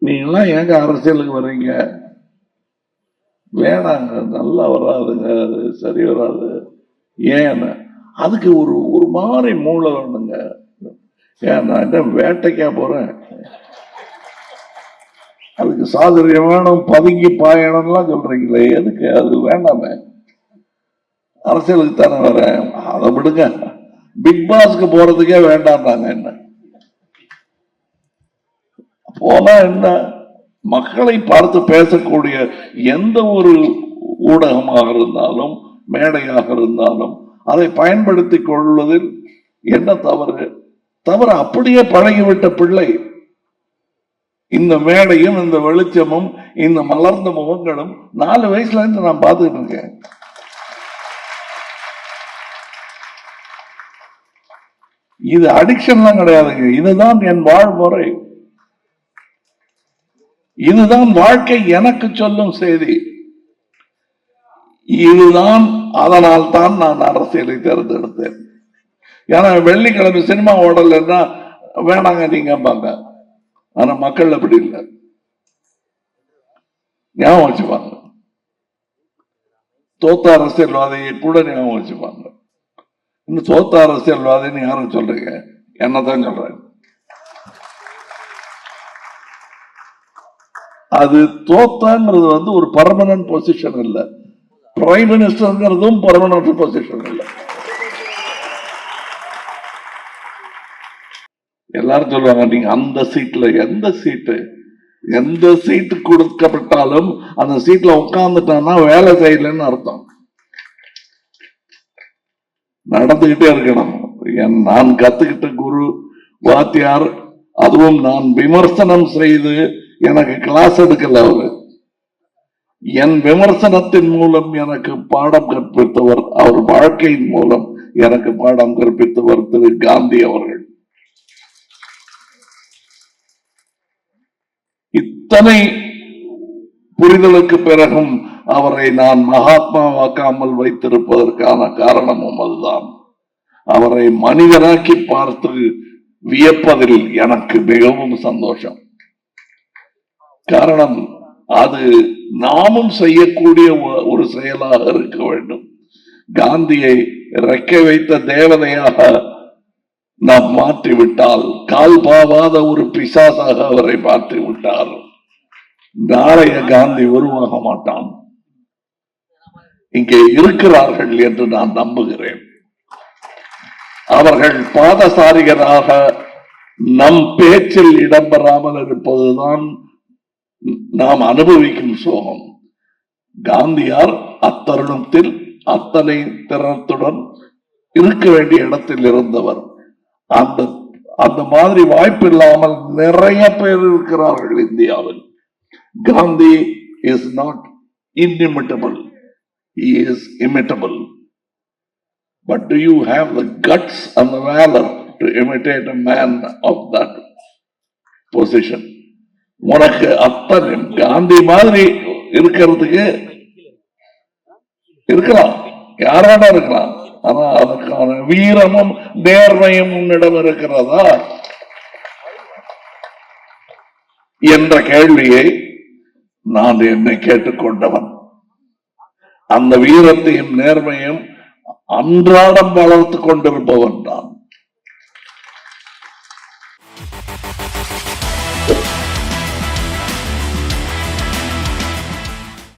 நீங்களாம் ஏங்க அரசியலுக்கு வர்றீங்க? வேணாங்க, நல்லா வராதுங்க, அது சரி வராது. ஏன் அதுக்கு ஒரு மாதிரி மூளை வேணுங்க. ஏன் நான் என்ன வேட்டைக்கா போறேன்? அதுக்கு சாதுரியம் வேணும், பதுங்கி பாயணும்லாம் சொல்றீங்களே, எதுக்கு? அது வேண்டாமே. அரசியலுக்கு தானே வரேன், அதை விடுங்க. பிக் பாஸ்க்கு போறதுக்கே வேண்டாம்னாங்க. என்ன போனா என்ன? மக்களை பார்த்து பேசக்கூடிய எந்த ஒரு ஊடகமாக இருந்தாலும் மேடையாக இருந்தாலும் அதை பயன்படுத்திக் கொள்வதில் என்ன தவறு? தவறு அப்படியே பழகிவிட்ட பிள்ளை. இந்த மேடையும் இந்த வெளிச்சமும் இந்த மலர்ந்த முகங்களும் 4 வயசுல இருந்து நான் பார்த்துட்டு இருக்கேன். இது அடிக்ஷன்லாம் கிடையாதுங்க. இதுதான் என் வாழ்முறை, இதுதான் வாழ்க்கை எனக்கு சொல்லும் செய்தி, இதுதான். அதனால் தான் நான் அரசியலை தேர்ந்தெடுத்தேன். ஏன்னா வெள்ளிக்கிழமை சினிமா ஓடலன்னா வேணாங்க நீங்க பாங்க. ஆனா மக்கள் அப்படி இல்லை, ஞாபகம் வச்சுப்பாங்க. தோத்த அரசியல்வாதியை கூட ஞாபகம் வச்சுப்பாங்க. இன்னும் தோத்த அரசியல்வாதின்னு யாரும் சொல்றீங்க? என்னதான் சொல்றேன். அது தோத்தாங்கிறது ஒரு பர்மனன்ட் பொசிஷன் இல்ல. பிரைம் மினிஸ்டர்ங்கிறதும் பர்மனன்ட் பொசிஷன் இல்ல. எல்லாரும் சொல்லுவாங்க, நீங்க அந்த சீட்ல எந்த சீட்டு கொடுக்கப்பட்டாலும் அந்த சீட்ல உட்கார்ந்துட்டான்னா வேலை செய்யலன்னு அர்த்தம். நடந்துகிட்டே இருக்கணும். நான் கத்துக்கிட்ட குரு வாத்தியார், அதுவும் நான் விமர்சனம் செய்து எனக்கு கிளாஸ் எடுக்கல அவரு. என் விமர்சனத்தின் மூலம் எனக்கு பாடம் கற்பித்தவர், அவர் வாழ்க்கையின் மூலம் எனக்கு பாடம் கற்பித்தவர் திரு காந்தி அவர்கள். இத்தனை புரிதலுக்கு பிறகும் அவரை நான் மகாத்மாவாக்காமல் வைத்திருப்பதற்கான காரணமும் அதுதான். அவரை மனிதனாக்கி பார்த்து வியப்பதில் எனக்கு மிகவும் சந்தோஷம். காரணம், அது நாமும் செய்யக்கூடிய ஒரு செயலாக இருக்க வேண்டும். காந்தியை ரெக்கை வைத்த தேவதையாக நாம் மாற்றிவிட்டால், கால் பாவாத ஒரு பிசாசாக அவரை மாற்றிவிட்டார், நாளைய காந்தி உருவாக மாட்டான். இங்கே இருக்கிறார்கள் என்று நான் நம்புகிறேன். அவர்கள் பாதசாரிகராக நம் பேச்சில் இடம்பெறாமல் இருப்பதுதான் நாம் அனுபவிக்கும் சோகம். காந்தியார் அத்தருணத்தில் அத்தனை திறத்துடன் இருக்க வேண்டிய இடத்தில் இருந்தவர். அந்த மாதிரி வாய்ப்பு இல்லாமல் நிறைய பேர் இருக்கிறார்கள் இந்தியாவில். Gandhi is not inimitable, he is imitable. But do you have the guts and the valor to imitate a man of that position? உனக்கு அத்தனை காந்தி மாதிரி இருக்கிறதுக்கு இருக்கலாம், யாரான இருக்கலாம். ஆனா அதற்கான வீரமும் நேர்மையும் உன்னிடம் இருக்கிறதா என்ற கேள்வியை நான் என்னை கேட்டுக்கொண்டவன். அந்த வீரத்தையும் நேர்மையும் அன்றாடம் வளர்த்து கொண்டிருப்பவன்